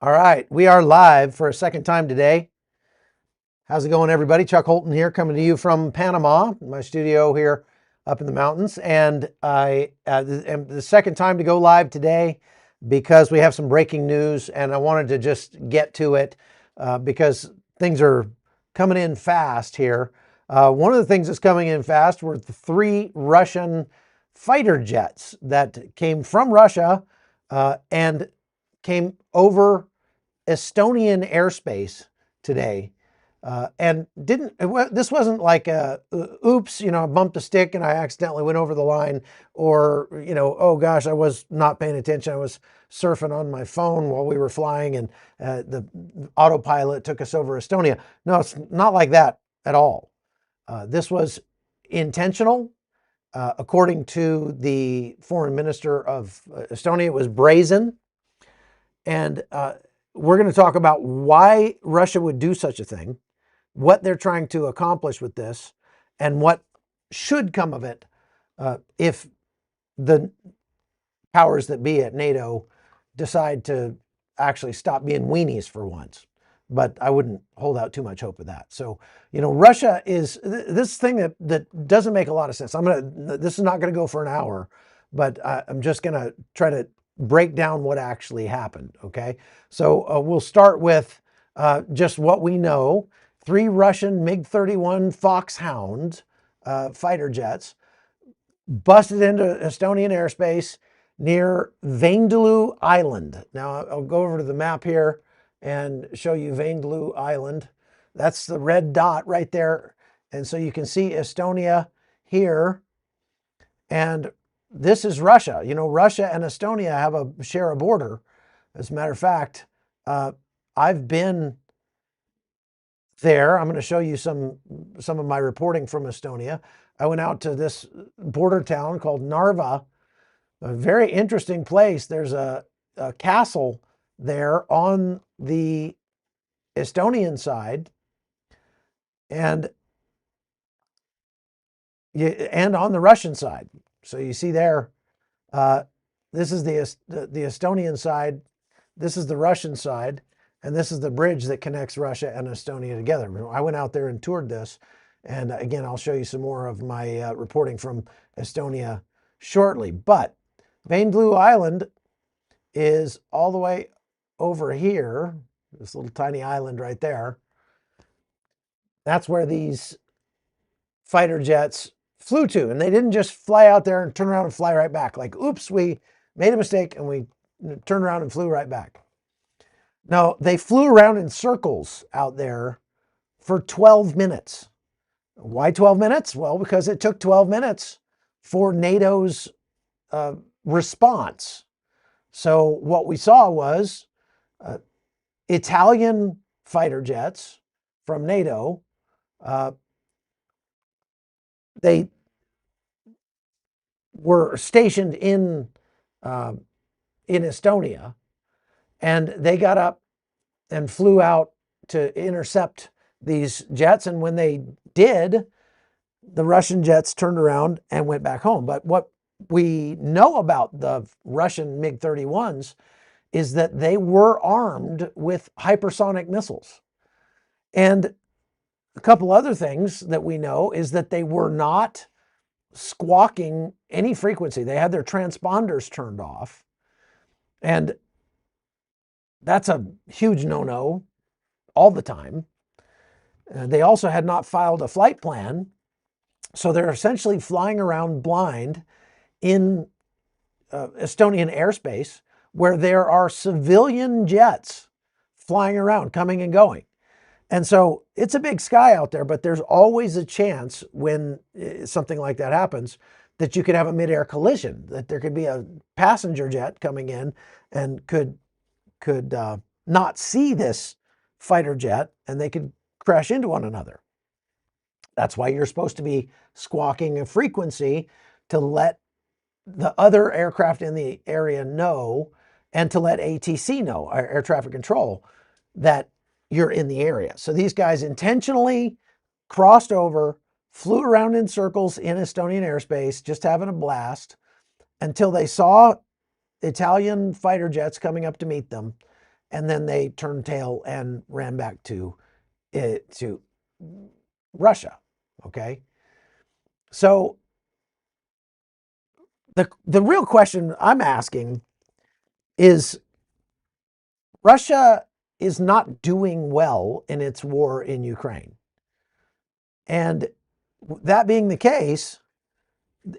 All right, we are live for a second time today. How's it going, everybody? Chuck Holton here, coming to you from Panama, my studio here up in the mountains. And I am the second time to go live today because we have some breaking news, and I wanted to just get to it because things are coming in fast here. One of the things that's coming in fast were the 3 Russian fighter jets that came from Russia and came over Estonian airspace today. And this wasn't like oops, I bumped a stick and I accidentally went over the line, or, oh gosh, I was not paying attention. I was surfing on my phone while we were flying and the autopilot took us over Estonia. No, it's not like that at all. This was intentional. According to the foreign minister of Estonia, it was brazen. And we're going to talk about why Russia would do such a thing, what they're trying to accomplish with this, and what should come of it if the powers that be at NATO decide to actually stop being weenies for once. But I wouldn't hold out too much hope of that. So, Russia is this thing that doesn't make a lot of sense. This is not going to go for an hour, but I'm just going to try to break down what actually happened. Okay. So we'll start with just what we know. 3 Russian MiG-31 Foxhounds fighter jets busted into Estonian airspace near Vaindloo Island. Now I'll go over to the map here and show you Vaindloo Island. That's the red dot right there. And so you can see Estonia here. And this is Russia. Russia and Estonia share a border. As a matter of fact, I've been there. I'm going to show you some of my reporting from Estonia. I went out to this border town called Narva, a very interesting place. There's a castle there on the Estonian side and on the Russian side. So you see there, this is the Estonian side, this is the Russian side, and this is the bridge that connects Russia and Estonia together. I went out there and toured this, and again, I'll show you some more of my reporting from Estonia shortly. But Vaindloo Island is all the way over here, this little tiny island right there. That's where these fighter jets flew to, and they didn't just fly out there and turn around and fly right back. Like, oops, we made a mistake and we turned around and flew right back. No, they flew around in circles out there for 12 minutes. Why 12 minutes? Well, because it took 12 minutes for NATO's response. So what we saw was Italian fighter jets from NATO. They were stationed in Estonia, and they got up and flew out to intercept these jets. And when they did, the Russian jets turned around and went back home. But what we know about the Russian MiG-31s is that they were armed with hypersonic missiles. And a couple other things that we know is that they were not squawking any frequency. They had their transponders turned off. And that's a huge no-no all the time. They also had not filed a flight plan. So they're essentially flying around blind in Estonian airspace where there are civilian jets flying around, coming and going. And so it's a big sky out there, but there's always a chance when something like that happens that you could have a mid-air collision, that there could be a passenger jet coming in and could not see this fighter jet and they could crash into one another. That's why you're supposed to be squawking a frequency to let the other aircraft in the area know, and to let ATC know, air traffic control, that you're in the area. So these guys intentionally crossed over, flew around in circles in Estonian airspace, just having a blast, until they saw Italian fighter jets coming up to meet them, and then they turned tail and ran back to Russia. Okay, so the real question I'm asking is, Russia is not doing well in its war in Ukraine. And that being the case,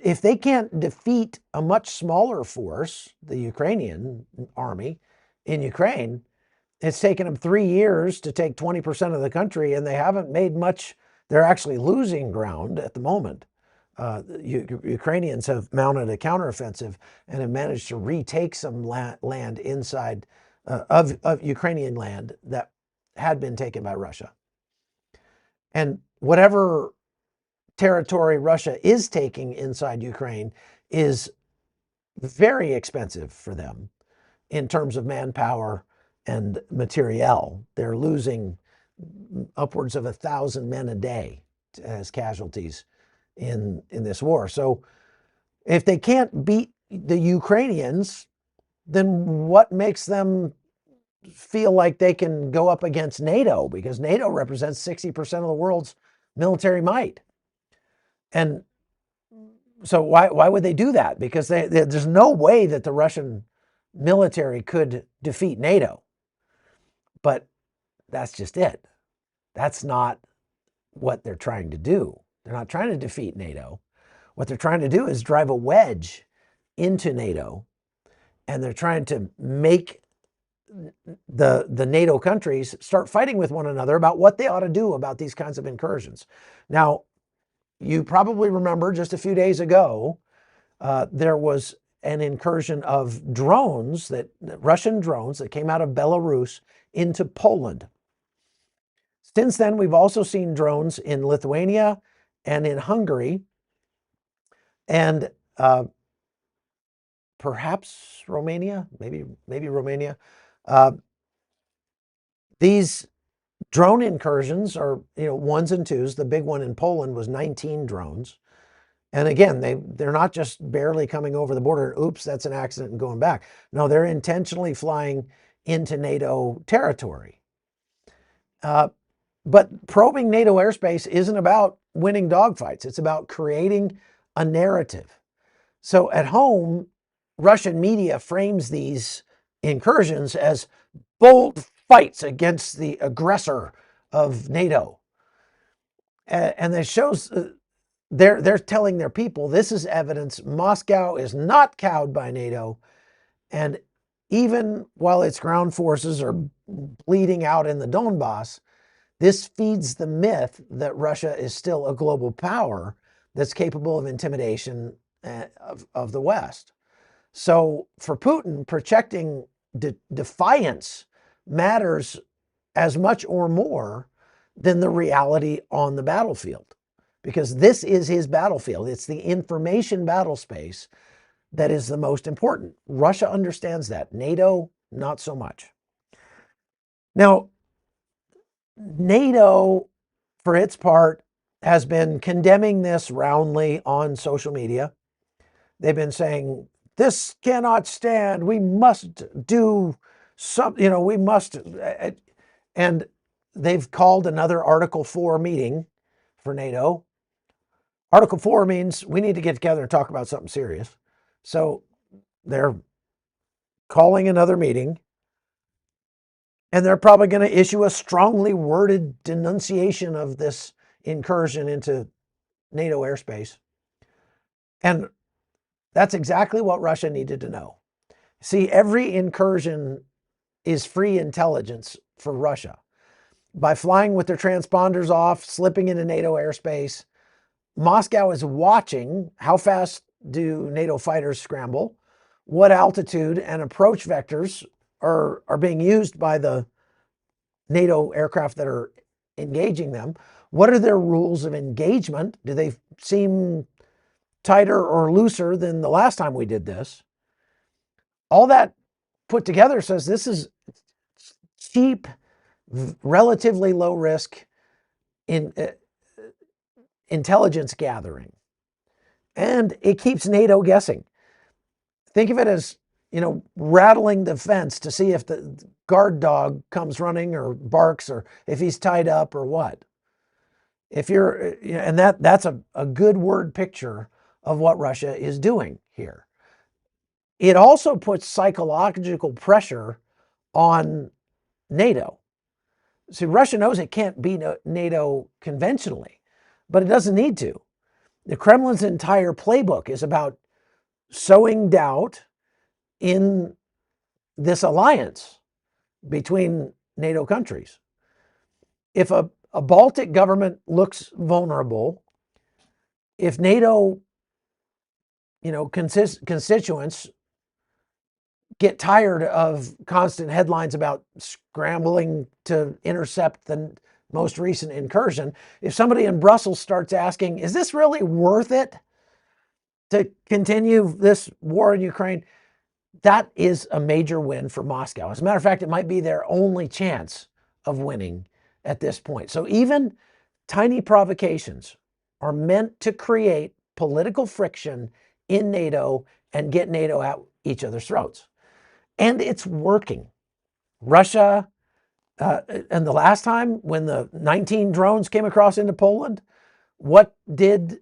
if they can't defeat a much smaller force, the Ukrainian army in Ukraine, it's taken them 3 years to take 20% of the country, and they haven't made much. They're actually losing ground at the moment. Ukrainians have mounted a counteroffensive and have managed to retake some land inside of Ukrainian land that had been taken by Russia. And whatever territory Russia is taking inside Ukraine is very expensive for them in terms of manpower and materiel. They're losing upwards of 1,000 men a day as casualties in this war. So if they can't beat the Ukrainians, then what makes them feel like they can go up against NATO? Because NATO represents 60% of the world's military might. And so why would they do that? Because there's no way that the Russian military could defeat NATO. But that's just it. That's not what they're trying to do. They're not trying to defeat NATO. What they're trying to do is drive a wedge into NATO, and they're trying to make the NATO countries start fighting with one another about what they ought to do about these kinds of incursions. Now, you probably remember just a few days ago, there was an incursion of drones, Russian drones that came out of Belarus into Poland. Since then, we've also seen drones in Lithuania and in Hungary, and perhaps Romania, maybe Romania. These drone incursions are, ones and twos. The big one in Poland was 19 drones. And again, they're not just barely coming over the border, oops, that's an accident and going back. No, they're intentionally flying into NATO territory. But probing NATO airspace isn't about winning dogfights. It's about creating a narrative. So at home, Russian media frames these incursions as bold fights against the aggressor of NATO. And it shows they're telling their people, this is evidence Moscow is not cowed by NATO. And even while its ground forces are bleeding out in the Donbass, this feeds the myth that Russia is still a global power that's capable of intimidation of the West. So for Putin, projecting defiance matters as much or more than the reality on the battlefield, because this is his battlefield. It's the information battle space that is the most important. Russia understands that. NATO, not so much. Now, NATO, for its part, has been condemning this roundly on social media. They've been saying, this cannot stand. We must do something, we must. And they've called another Article 4 meeting for NATO. Article 4 means we need to get together and talk about something serious. So they're calling another meeting, and they're probably going to issue a strongly worded denunciation of this incursion into NATO airspace. And that's exactly what Russia needed to know. See, every incursion is free intelligence for Russia. By flying with their transponders off, slipping into NATO airspace, Moscow is watching how fast do NATO fighters scramble, what altitude and approach vectors are being used by the NATO aircraft that are engaging them. What are their rules of engagement? Do they seem tighter or looser than the last time we did this? All that put together says this is cheap, relatively low risk in intelligence gathering. And it keeps NATO guessing. Think of it as, rattling the fence to see if the guard dog comes running or barks or if he's tied up or what. And that's a good word picture of what Russia is doing here. It also puts psychological pressure on NATO. See, Russia knows it can't beat NATO conventionally, but it doesn't need to. The Kremlin's entire playbook is about sowing doubt in this alliance between NATO countries. If a Baltic government looks vulnerable, if NATO, constituents get tired of constant headlines about scrambling to intercept the most recent incursion, if somebody in Brussels starts asking, is this really worth it to continue this war in Ukraine? That is a major win for Moscow. As a matter of fact, it might be their only chance of winning at this point. So even tiny provocations are meant to create political friction in NATO and get NATO at each other's throats. And it's working. Russia, and the last time when the 19 drones came across into Poland, what did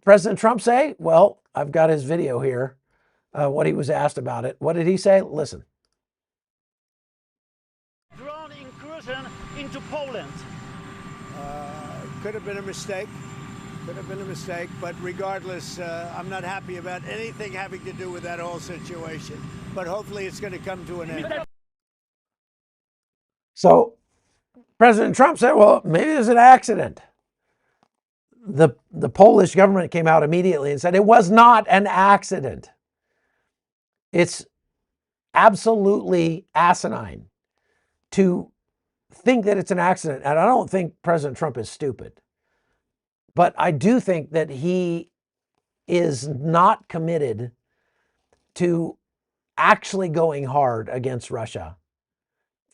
President Trump say? Well, I've got his video here, what he was asked about it. What did he say? Listen. Drone incursion into Poland. Could have been a mistake. Could have been a mistake, but regardless, I'm not happy about anything having to do with that whole situation. But hopefully it's going to come to an end. So President Trump said, well, maybe it was an accident. The Polish government came out immediately and said it was not an accident. It's absolutely asinine to think that it's an accident. And I don't think President Trump is stupid. But I do think that he is not committed to actually going hard against Russia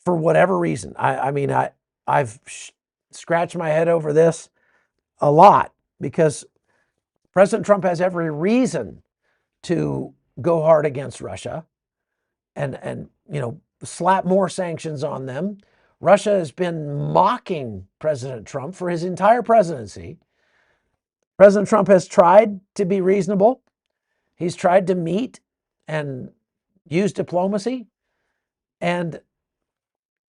for whatever reason. I've scratched my head over this a lot because President Trump has every reason to go hard against Russia and slap more sanctions on them. Russia has been mocking President Trump for his entire presidency. President Trump has tried to be reasonable. He's tried to meet and use diplomacy. And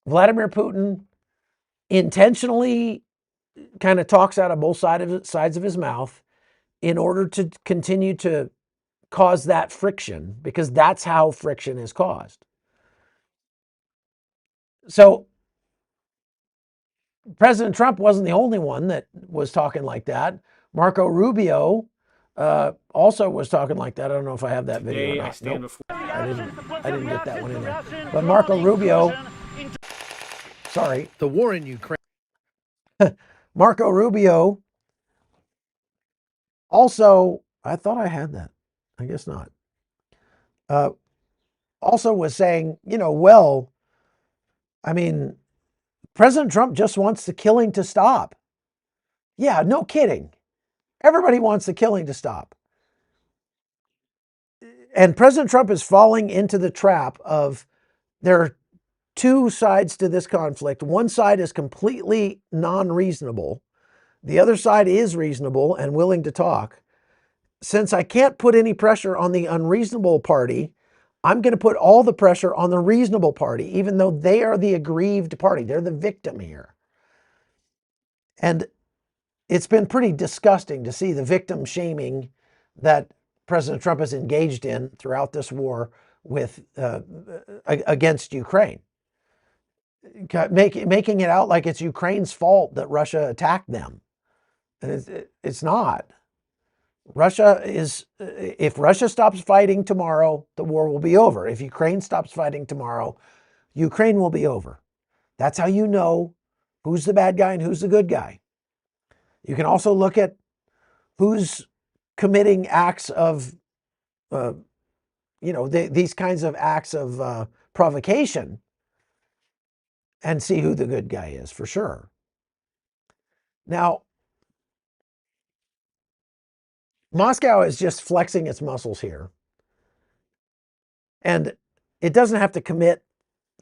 Vladimir Putin intentionally kind of talks out of both sides of his mouth in order to continue to cause that friction, because that's how friction is caused. So President Trump wasn't the only one that was talking like that. Marco Rubio also was talking like that. I don't know if I have that video or not. Nope. I didn't get that one in there. But Marco Rubio, sorry, the war in Ukraine. Marco Rubio also, I thought I had that. I guess not. Also was saying, President Trump just wants the killing to stop. Yeah, no kidding. Everybody wants the killing to stop. And President Trump is falling into the trap of there are two sides to this conflict. One side is completely non-reasonable. The other side is reasonable and willing to talk. Since I can't put any pressure on the unreasonable party, I'm going to put all the pressure on the reasonable party, even though they are the aggrieved party. They're the victim here. And it's been pretty disgusting to see the victim shaming that President Trump has engaged in throughout this war with against Ukraine, making it out like it's Ukraine's fault that Russia attacked them. And it's not. If Russia stops fighting tomorrow, the war will be over. If Ukraine stops fighting tomorrow, Ukraine will be over. That's how you know who's the bad guy and who's the good guy. You can also look at who's committing acts of, these kinds of acts of provocation and see who the good guy is for sure. Now, Moscow is just flexing its muscles here. And it doesn't have to commit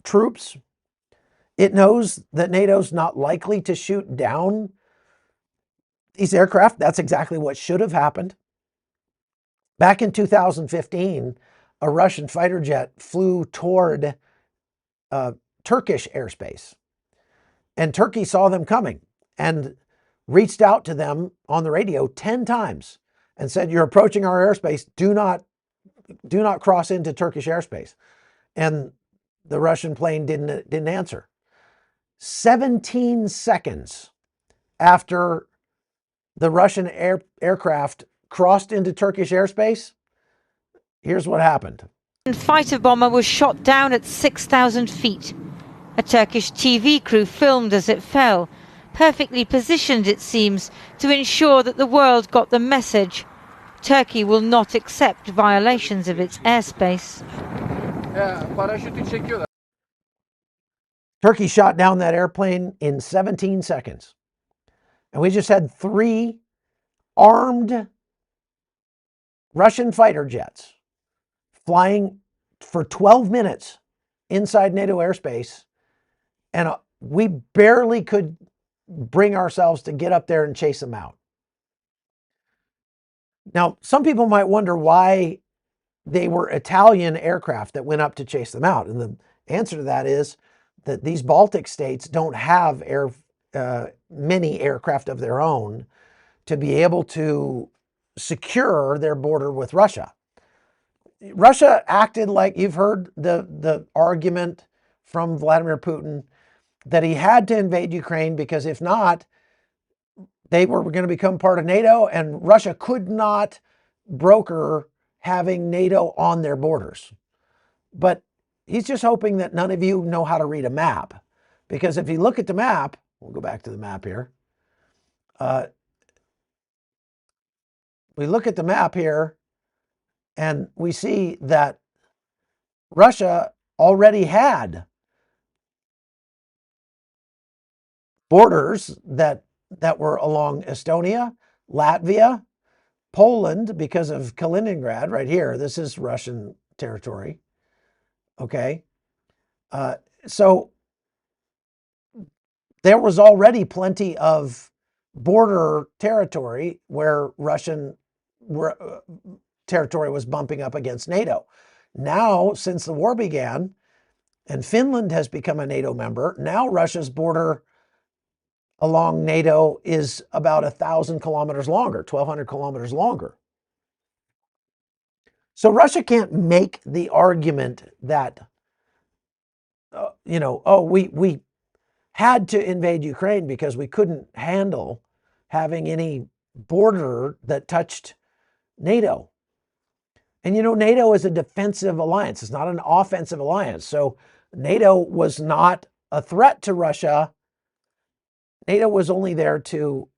troops. It knows that NATO's not likely to shoot down these aircraft. That's exactly what should have happened. Back in 2015, a Russian fighter jet flew toward Turkish airspace. And Turkey saw them coming and reached out to them on the radio 10 times and said, "You're approaching our airspace. Do not cross into Turkish airspace." And the Russian plane didn't answer. 17 seconds after the Russian aircraft crossed into Turkish airspace, here's what happened. A fighter bomber was shot down at 6,000 feet. A Turkish TV crew filmed as it fell, perfectly positioned, it seems, to ensure that the world got the message. Turkey will not accept violations of its airspace. Turkey shot down that airplane in 17 seconds. And we just had 3 armed Russian fighter jets flying for 12 minutes inside NATO airspace. And we barely could bring ourselves to get up there and chase them out. Now, some people might wonder why they were Italian aircraft that went up to chase them out. And the answer to that is that these Baltic states don't have many aircraft of their own to be able to secure their border with Russia. Russia acted like, you've heard the argument from Vladimir Putin that he had to invade Ukraine because if not, they were going to become part of NATO, and Russia could not broker having NATO on their borders. But he's just hoping that none of you know how to read a map. Because if you look at the map, we'll go back to the map here. We look at the map here and we see that Russia already had borders that were along Estonia, Latvia, Poland, because of Kaliningrad right here. This is Russian territory. Okay. So there was already plenty of border territory where Russian territory was bumping up against NATO. Now, since the war began and Finland has become a NATO member, now Russia's border along NATO is about 1,000 kilometers longer, 1,200 kilometers longer. So Russia can't make the argument that, we had to invade Ukraine because we couldn't handle having any border that touched NATO. And NATO is a defensive alliance. It's not an offensive alliance. So NATO was not a threat to Russia. NATO was only there to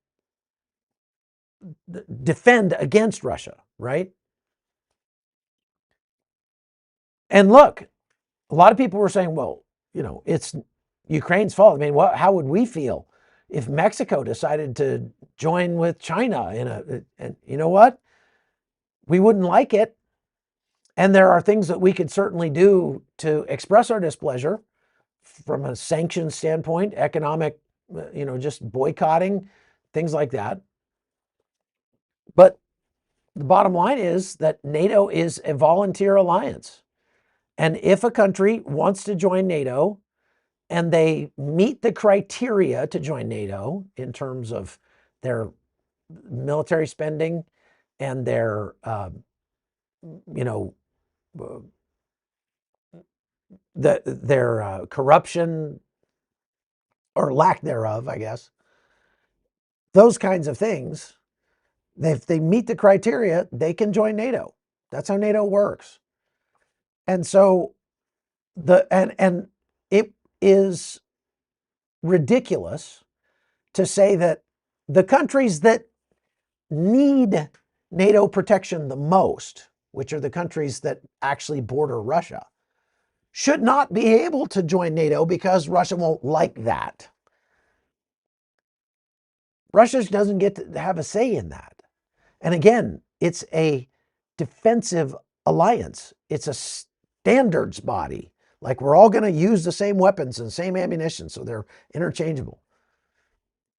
defend against Russia, right? And look, a lot of people were saying, well, it's Ukraine's fault. I mean, how would we feel if Mexico decided to join with China and you know what? We wouldn't like it. And there are things that we could certainly do to express our displeasure from a sanctions standpoint, economic, just boycotting, things like that. But the bottom line is that NATO is a volunteer alliance. And if a country wants to join NATO and they meet the criteria to join NATO in terms of their military spending and their, their corruption or lack thereof, I guess, those kinds of things, if they meet the criteria, they can join NATO. That's how NATO works. And so and it is ridiculous to say that the countries that need NATO protection the most, which are the countries that actually border Russia, should not be able to join NATO because Russia won't like that. Russia doesn't get to have a say in that. And again, It's a defensive alliance. It's a standards body. Like, we're all going to use the same weapons and same ammunition, so they're interchangeable.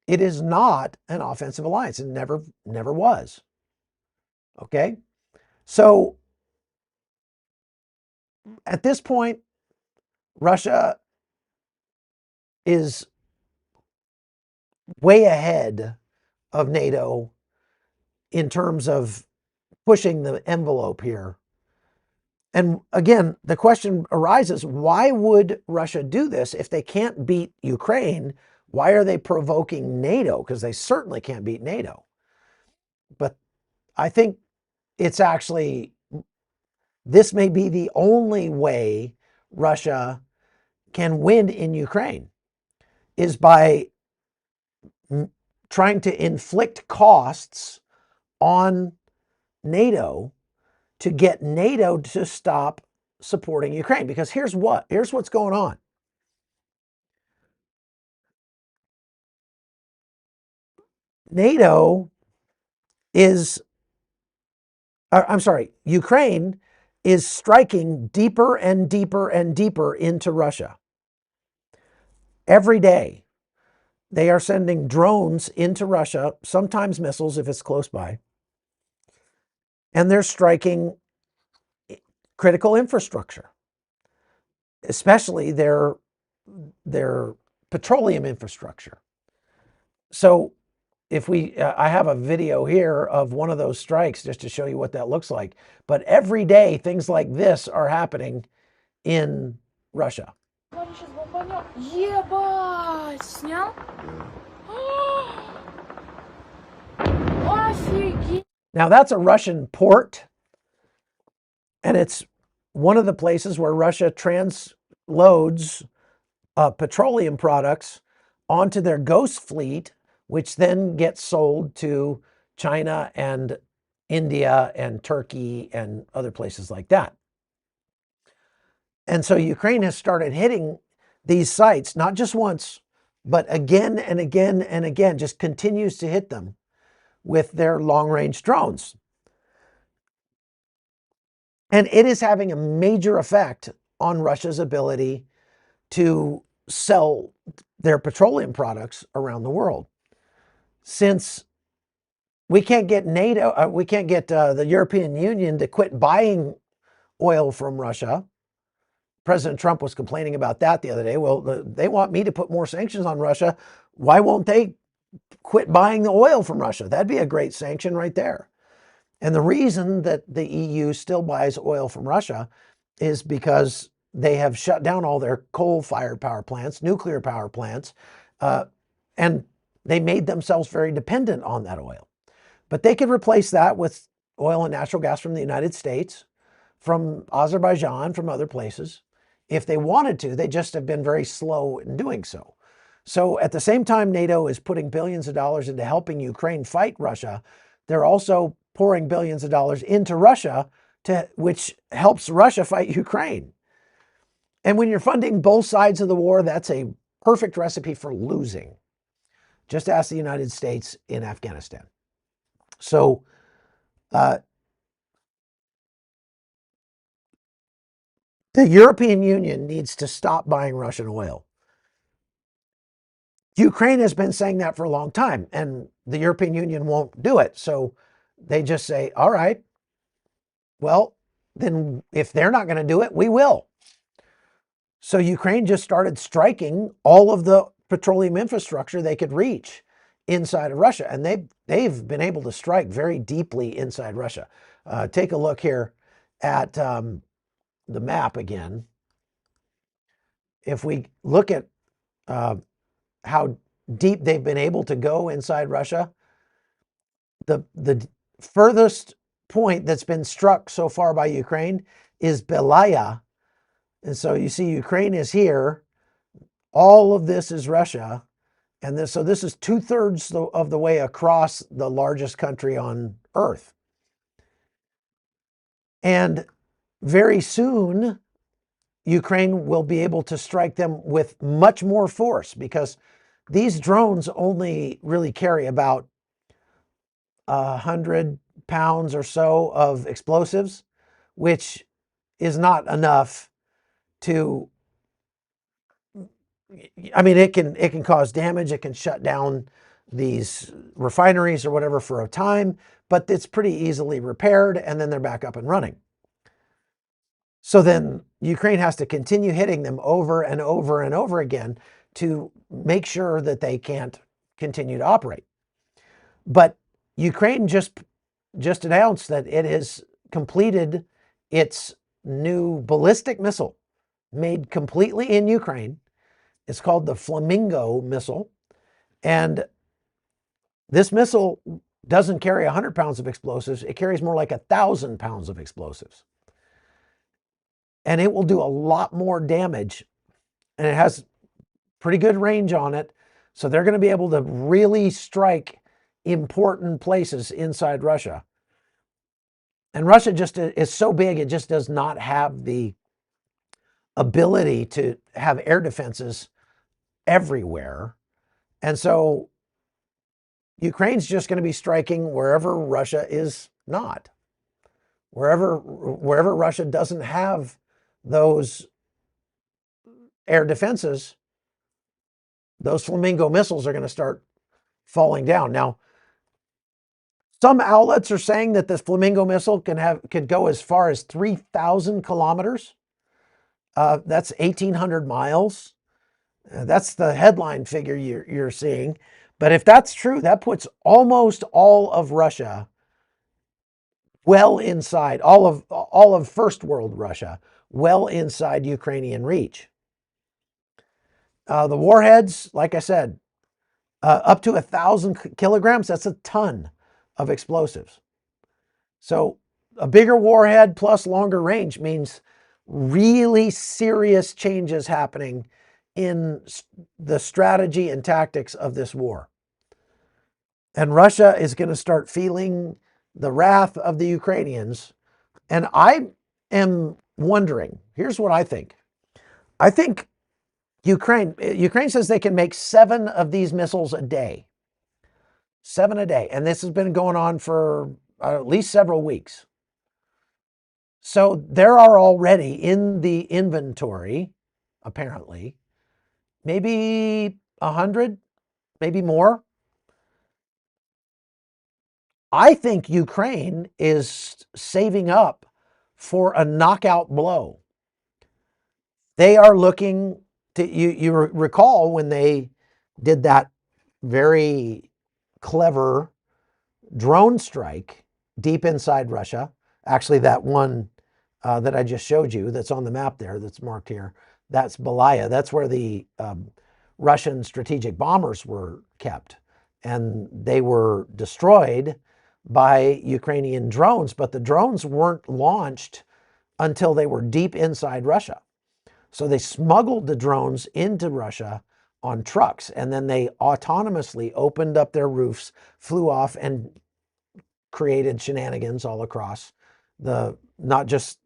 It is not an offensive alliance. It never was. Okay? So at this point, Russia is way ahead of NATO in terms of pushing the envelope here. And again, the question arises, why would Russia do this if they can't beat Ukraine? Why are they provoking NATO? Because they certainly can't beat NATO. But I think it's actually, this may be the only way Russia can win in Ukraine, is by trying to inflict costs on NATO to get NATO to stop supporting Ukraine. Because here's what's going on. Ukraine is striking deeper and deeper and deeper into Russia. Every day, they are sending drones into Russia, sometimes missiles if it's close by, and they're striking critical infrastructure, especially their petroleum infrastructure. So if I have a video here of one of those strikes just to show you what that looks like. But every day, things like this are happening in Russia. Ебать! Снял? Офигеть! Now that's a Russian port, and it's one of the places where Russia transloads petroleum products onto their ghost fleet, which then gets sold to China and India and Turkey and other places like that. And so Ukraine has started hitting these sites, not just once, but again and again and again, just continues to hit them with their long-range drones. And it is having a major effect on Russia's ability to sell their petroleum products around the world. Since we can't get NATO, we can't get the European Union to quit buying oil from Russia. President Trump was complaining about that the other day. Well, they want me to put more sanctions on Russia. Why won't they quit buying the oil from Russia? That'd be a great sanction right there. And the reason that the EU still buys oil from Russia is because they have shut down all their coal-fired power plants, nuclear power plants, and they made themselves very dependent on that oil. But they could replace that with oil and natural gas from the United States, from Azerbaijan, from other places. If they wanted to, they just have been very slow in doing so. So at the same time NATO is putting billions of dollars into helping Ukraine fight Russia, they're also pouring billions of dollars into Russia, which helps Russia fight Ukraine. And when you're funding both sides of the war, that's a perfect recipe for losing. Just ask the United States in Afghanistan. So the European Union needs to stop buying Russian oil. Ukraine has been saying that for a long time, and the European Union won't do it. So they just say, all right, well, then if they're not going to do it, we will. So Ukraine just started striking all of the petroleum infrastructure they could reach inside of Russia. And they've been able to strike very deeply inside Russia. Take a look here at the map again. If we look at how deep they've been able to go inside Russia, the furthest point that's been struck so far by Ukraine is Belaya. And so you see Ukraine is here. All of this is Russia. And so this is 2/3 of the way across the largest country on Earth. And very soon, Ukraine will be able to strike them with much more force, because these drones only really carry about 100 pounds or so of explosives, which is not enough to, I mean, it can cause damage. It can shut down these refineries or whatever for a time, but it's pretty easily repaired, and then they're back up and running. So then Ukraine has to continue hitting them over and over and over again to make sure that they can't continue to operate. But Ukraine just announced that it has completed its new ballistic missile made completely in Ukraine. It's called the Flamingo missile. And this missile doesn't carry 100 pounds of explosives. It carries more like 1,000 pounds of explosives. And it will do a lot more damage. And it has pretty good range on it. So they're going to be able to really strike important places inside Russia. And Russia just is so big, it just does not have the ability to have air defenses everywhere. And so Ukraine's just going to be striking wherever Russia is not. Wherever Russia doesn't have those air defenses, those Flamingo missiles are going to start falling down. Now, some outlets are saying that this Flamingo missile could go as far as 3,000 kilometers. That's 1,800 miles. That's the headline figure you're seeing. But if that's true, that puts almost all of Russia well inside, all of first world Russia, well inside Ukrainian reach. The warheads, like I said, up to 1,000 kilograms, that's a ton of explosives. So a bigger warhead plus longer range means really serious changes happening in the strategy and tactics of this war. And Russia is going to start feeling the wrath of the Ukrainians. And I am wondering, here's what I think. I think Ukraine says they can make 7 of these missiles a day. 7 a day. And this has been going on for at least several weeks. So there are already in the inventory, apparently, maybe 100, maybe more. I think Ukraine is saving up for a knockout blow. They are looking to, you recall when they did that very clever drone strike deep inside Russia. Actually, that one that I just showed you that's on the map there, that's marked here, that's Belaya. That's where the Russian strategic bombers were kept. And they were destroyed by Ukrainian drones, but the drones weren't launched until they were deep inside Russia. So they smuggled the drones into Russia on trucks, and then they autonomously opened up their roofs, flew off, and created shenanigans all across not just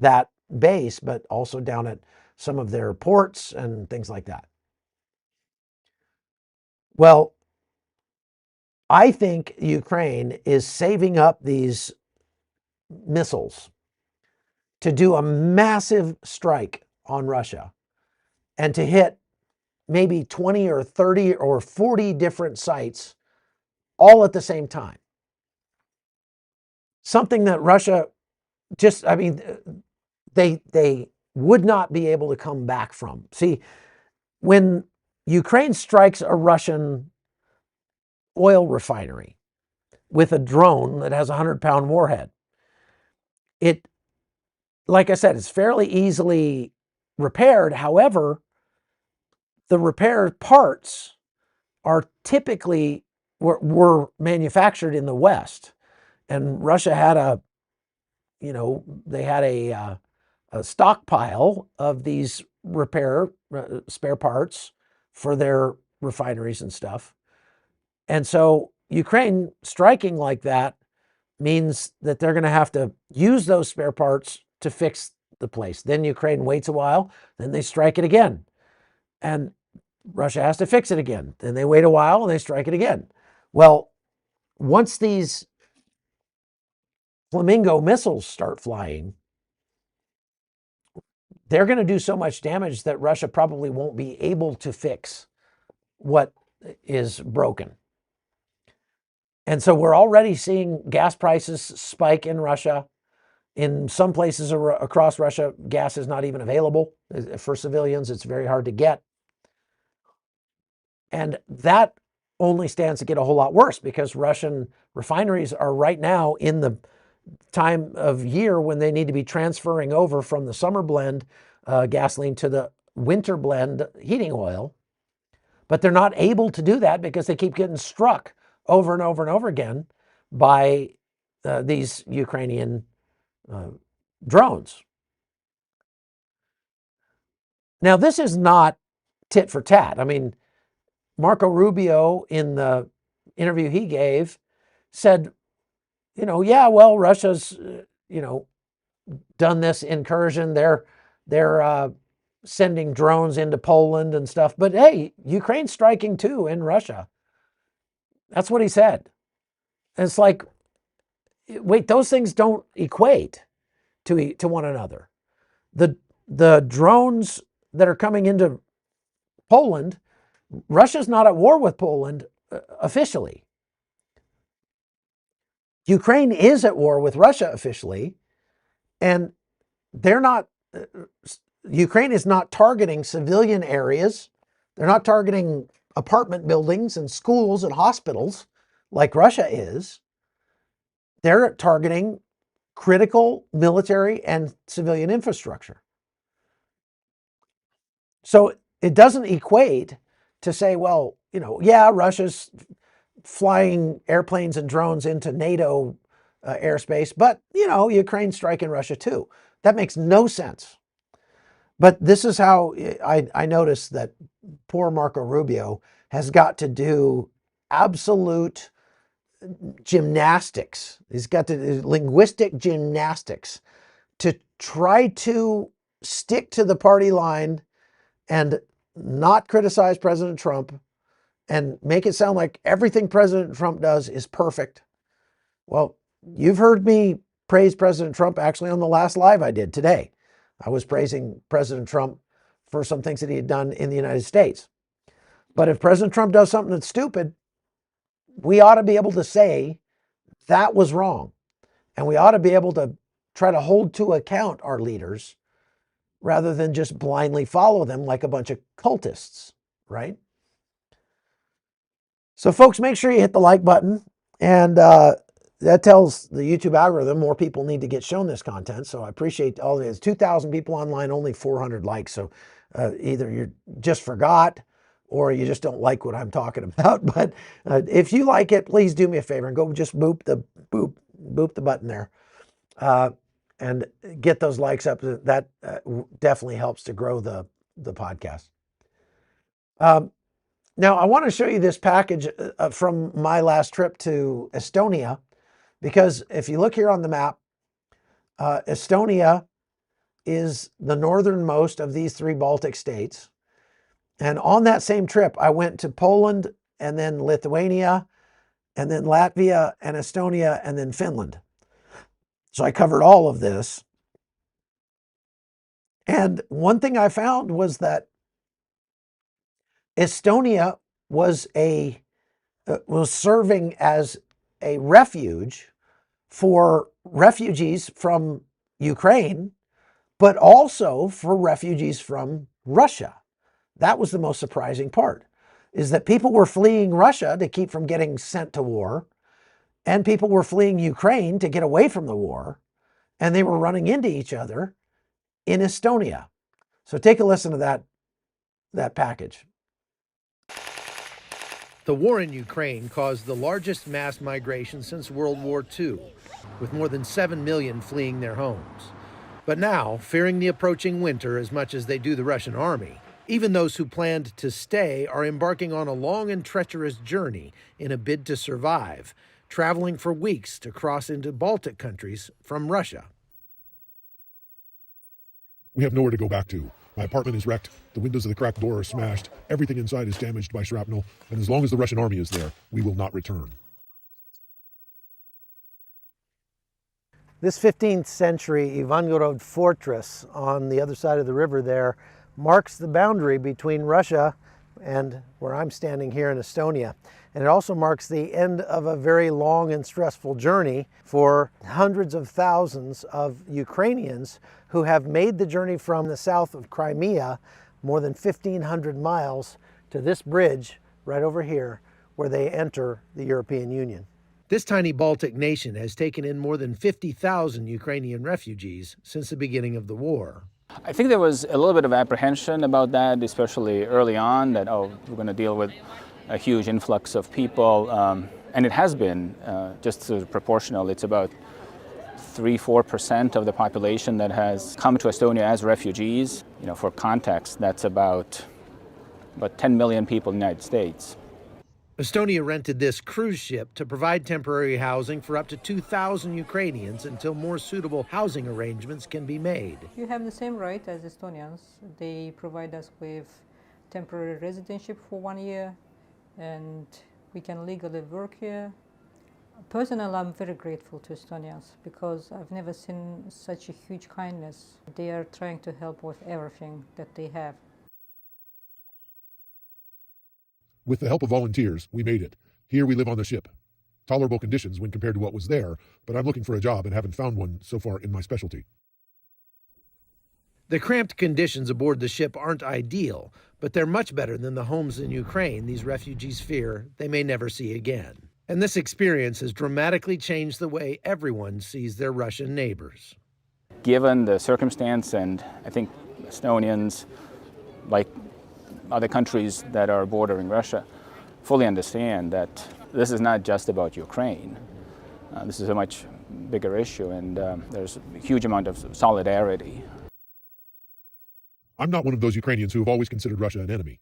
that base, but also down at some of their ports and things like that. Well, I think Ukraine is saving up these missiles to do a massive strike on Russia and to hit maybe 20 or 30 or 40 different sites all at the same time. Something that Russia just, I mean, they would not be able to come back from. See, when Ukraine strikes a Russian oil refinery with a drone that has a 100-pound warhead, it, like I said, it's fairly easily repaired. However, the repair parts are typically were manufactured in the West, and Russia had they had a stockpile of these spare parts for their refineries and stuff. And so Ukraine striking like that means that they're going to have to use those spare parts to fix the place. Then Ukraine waits a while, then they strike it again. And Russia has to fix it again. Then they wait a while and they strike it again. Well, once these Flamingo missiles start flying, they're going to do so much damage that Russia probably won't be able to fix what is broken. And so we're already seeing gas prices spike in Russia. In some places across Russia, gas is not even available. For civilians, it's very hard to get. And that only stands to get a whole lot worse because Russian refineries are right now in the time of year when they need to be transferring over from the summer blend gasoline to the winter blend heating oil. But they're not able to do that because they keep getting struck over and over and over again by these Ukrainian drones. Now, this is not tit for tat. I mean, Marco Rubio, in the interview he gave, said, yeah, well, Russia's, done this incursion. They're sending drones into Poland and stuff. But hey, Ukraine's striking too in Russia. That's what he said. And it's like, wait, those things don't equate to one another. The drones that are coming into Poland, Russia's not at war with Poland officially. Ukraine is at war with Russia officially, and they're not, Ukraine is not targeting civilian areas. They're not targeting apartment buildings and schools and hospitals like Russia is. They're targeting critical military and civilian infrastructure. So it doesn't equate to say, well, yeah, Russia's flying airplanes and drones into NATO airspace, but, Ukraine's striking Russia too. That makes no sense. But this is how I noticed that poor Marco Rubio has got to do absolute gymnastics. He's got to do linguistic gymnastics to try to stick to the party line and not criticize President Trump and make it sound like everything President Trump does is perfect. Well, you've heard me praise President Trump actually on the last live I did today. I was praising President Trump for some things that he had done in the United States. But if President Trump does something that's stupid, we ought to be able to say that was wrong. And we ought to be able to try to hold to account our leaders rather than just blindly follow them like a bunch of cultists, right? So folks, make sure you hit the like button, and that tells the YouTube algorithm more people need to get shown this content. So I appreciate all of it. It's 2,000 people online, only 400 likes. So either you just forgot or you just don't like what I'm talking about. But if you like it, please do me a favor and go just boop the button there and get those likes up. That definitely helps to grow the podcast. Now, I want to show you this package from my last trip to Estonia, because if you look here on the map, Estonia is the northernmost of these three Baltic states. And on that same trip, I went to Poland and then Lithuania and then Latvia and Estonia and then Finland. So I covered all of this. And one thing I found was that Estonia was serving as a refuge for refugees from Ukraine, but also for refugees from Russia. That was the most surprising part, is that people were fleeing Russia to keep from getting sent to war, and people were fleeing Ukraine to get away from the war, and they were running into each other in Estonia. So take a listen to that package. The war in Ukraine caused the largest mass migration since World War II, with more than 7 million fleeing their homes. But now, fearing the approaching winter as much as they do the Russian army, even those who planned to stay are embarking on a long and treacherous journey in a bid to survive, traveling for weeks to cross into Baltic countries from Russia. We have nowhere to go back to. My apartment is wrecked. The windows of the cracked door are smashed. Everything inside is damaged by shrapnel. And as long as the Russian army is there, we will not return. This 15th century Ivangorod fortress on the other side of the river there marks the boundary between Russia and where I'm standing here in Estonia. And it also marks the end of a very long and stressful journey for hundreds of thousands of Ukrainians who have made the journey from the south of Crimea, more than 1,500 miles, to this bridge right over here where they enter the European Union. This tiny Baltic nation has taken in more than 50,000 Ukrainian refugees since the beginning of the war. I think there was a little bit of apprehension about that, especially early on, that, oh, we're going to deal with a huge influx of people. And it has been just sort of proportional. It's about 3–4% of the population that has come to Estonia as refugees. You know, for context, that's about 10 million people in the United States. Estonia rented this cruise ship to provide temporary housing for up to 2,000 Ukrainians until more suitable housing arrangements can be made. You have the same right as Estonians. They provide us with temporary residentship for 1 year, and we can legally work here. Personally, I'm very grateful to Estonians because I've never seen such a huge kindness. They are trying to help with everything that they have. With the help of volunteers, we made it. Here we live on the ship. Tolerable conditions when compared to what was there, but I'm looking for a job and haven't found one so far in my specialty. The cramped conditions aboard the ship aren't ideal, but they're much better than the homes in Ukraine these refugees fear they may never see again. And this experience has dramatically changed the way everyone sees their Russian neighbors. Given the circumstance, and I think Estonians, like other countries that are bordering Russia, fully understand that this is not just about Ukraine. This is a much bigger issue, and there's a huge amount of solidarity. I'm not one of those Ukrainians who have always considered Russia an enemy.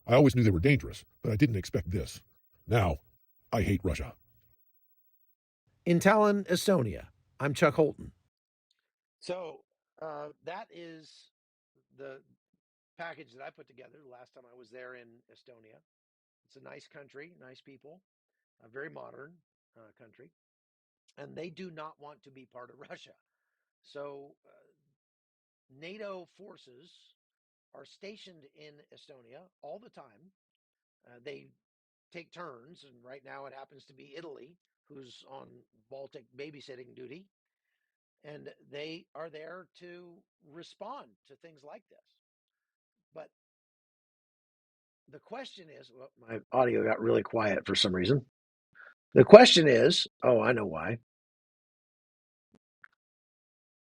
I always knew they were dangerous, but I didn't expect this. Now, I hate Russia. In Tallinn, Estonia, I'm Chuck Holton. So that is the package that I put together the last time I was there in Estonia. It's a nice country, nice people, a very modern country, and they do not want to be part of Russia. So NATO forces are stationed in Estonia all the time. They take turns, and right now it happens to be Italy who's on Baltic babysitting duty, and they are there to respond to things like this. But the question is, well, my audio got really quiet for some reason. The question is, oh, I know why.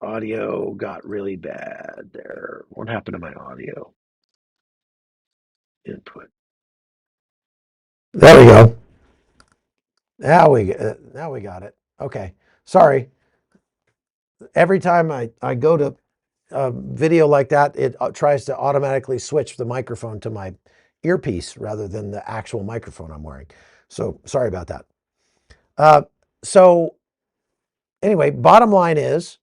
Audio got really bad there. What happened to my audio? Input. There we go. Now we got it. Okay. Sorry. Every time I go to a video like that, it tries to automatically switch the microphone to my earpiece rather than the actual microphone I'm wearing. So sorry about that. So anyway, bottom line is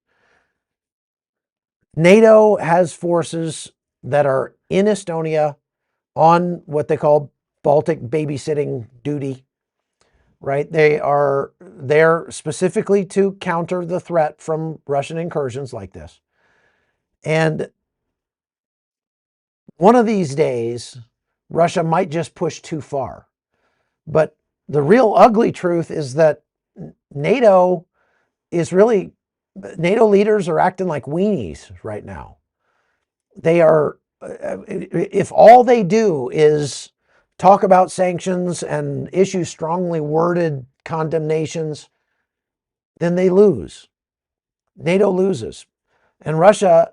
NATO has forces that are in Estonia on what they call Baltic babysitting duty, right? They are there specifically to counter the threat from Russian incursions like this. And one of these days, Russia might just push too far. But the real ugly truth is that NATO leaders are acting like weenies right now. They are, if all they do is talk about sanctions and issue strongly worded condemnations, then they lose. NATO loses. And Russia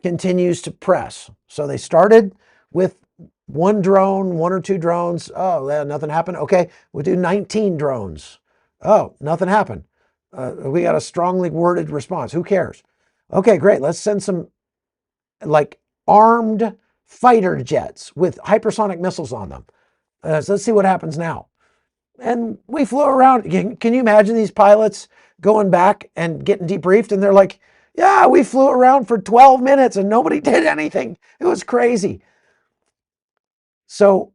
continues to press. So they started with one drone, one or two drones. Oh, nothing happened. Okay, we'll do 19 drones. Oh, nothing happened. We got a strongly worded response. Who cares? Okay, great. Let's send some like armed fighter jets with hypersonic missiles on them. So let's see what happens now. And we flew around. Can you imagine these pilots going back and getting debriefed? And they're like, yeah, we flew around for 12 minutes and nobody did anything. It was crazy. So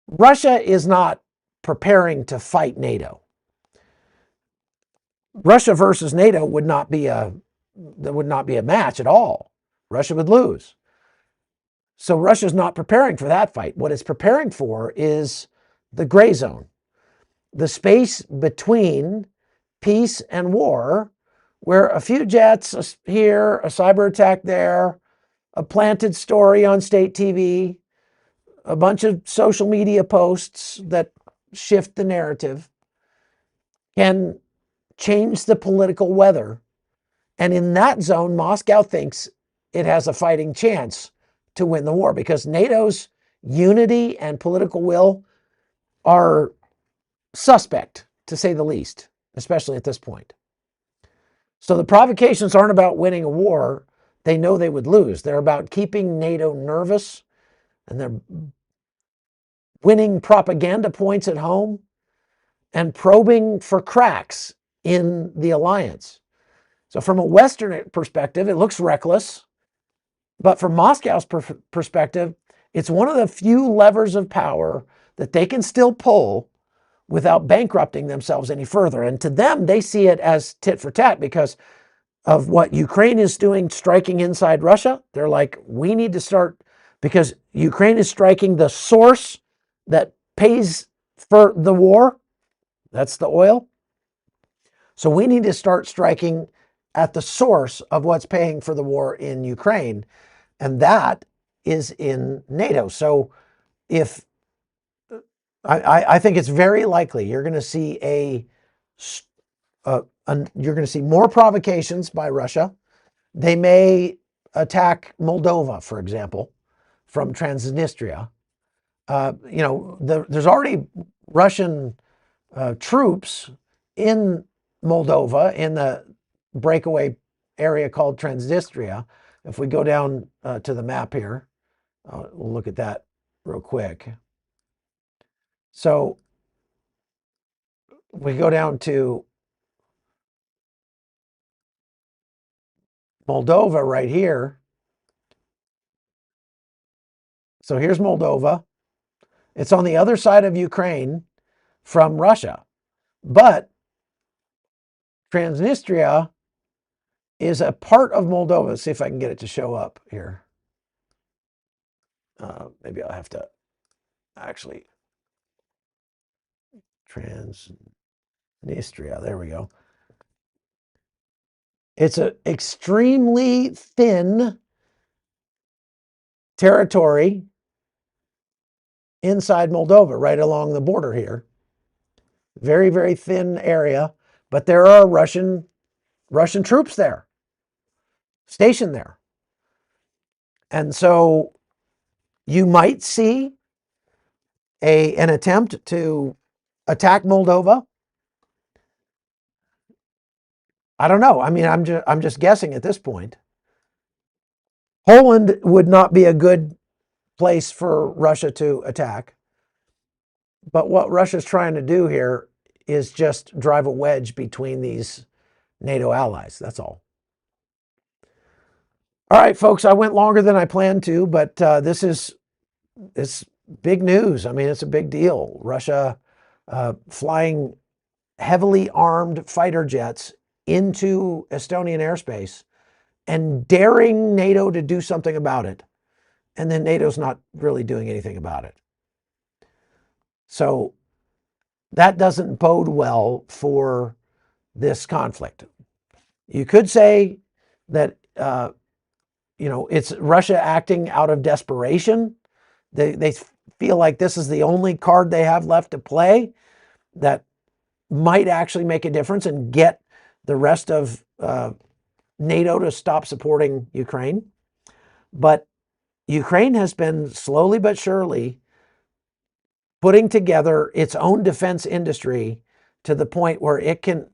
Russia is not preparing to fight NATO. Russia versus NATO would not be a match at all. Russia would lose. So Russia's not preparing for that fight. What it's preparing for is the gray zone, the space between peace and war, where a few jets here, a cyber attack there, a planted story on state TV, a bunch of social media posts that shift the narrative can change the political weather. And in that zone, Moscow thinks it has a fighting chance to win the war because NATO's unity and political will are suspect, to say the least, especially at this point. So the provocations aren't about winning a war. They know they would lose. They're about keeping NATO nervous, and they're winning propaganda points at home and probing for cracks in the alliance. So from a Western perspective, it looks reckless. But from Moscow's perspective, it's one of the few levers of power that they can still pull without bankrupting themselves any further. And to them, they see it as tit for tat because of what Ukraine is doing, striking inside Russia. They're like, we need to start, because Ukraine is striking the source that pays for the war. That's the oil. So we need to start striking at the source of what's paying for the war in Ukraine. And that is in NATO. So if I think it's very likely you're going to see you're going to see more provocations by Russia. They may attack Moldova, for example, from Transnistria. There's already Russian troops in Moldova in the breakaway area called Transnistria. If we go down to the map here, we'll look at that real quick. So we go down to Moldova right here. So here's Moldova. It's on the other side of Ukraine from Russia. But Transnistria is a part of Moldova. Let's see if I can get it to show up here. Maybe I'll have to actually... Transnistria, there we go. It's an extremely thin territory inside Moldova, right along the border here. Very, very thin area, but there are Russian troops there, stationed there. And so you might see an attempt to attack Moldova. I don't know. I mean, I'm just guessing at this point. Poland would not be a good place for Russia to attack. But what Russia's trying to do here is just drive a wedge between these NATO allies. That's all. All right, folks, I went longer than I planned to, but it's big news. I mean, it's a big deal. Russia flying heavily armed fighter jets into Estonian airspace and daring NATO to do something about it. And then NATO's not really doing anything about it. So that doesn't bode well for this conflict. You could say that, it's Russia acting out of desperation. They feel like this is the only card they have left to play that might actually make a difference and get the rest of NATO to stop supporting Ukraine. But Ukraine has been slowly but surely putting together its own defense industry to the point where it can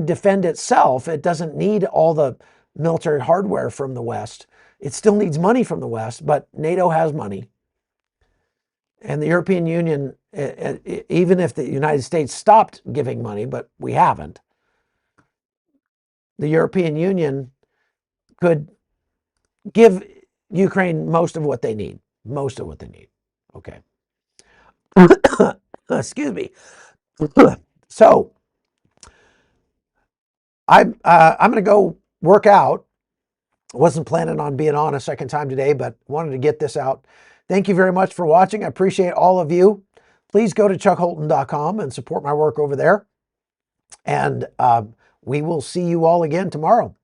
defend itself. It doesn't need all the military hardware from the West. It still needs money from the West, but NATO has money. And the European Union, even if the United States stopped giving money, but we haven't, the European Union could give Ukraine most of what they need. Most of what they need. Okay. Excuse me. So, I'm going to go work out. Wasn't planning on being on a second time today, but wanted to get this out. Thank you very much for watching. I appreciate all of you. Please go to chuckholton.com and support my work over there. And we will see you all again tomorrow.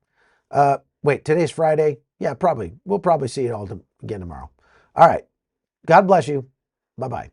Wait, today's Friday. Yeah, probably. We'll probably see you all again tomorrow. All right. God bless you. Bye-bye.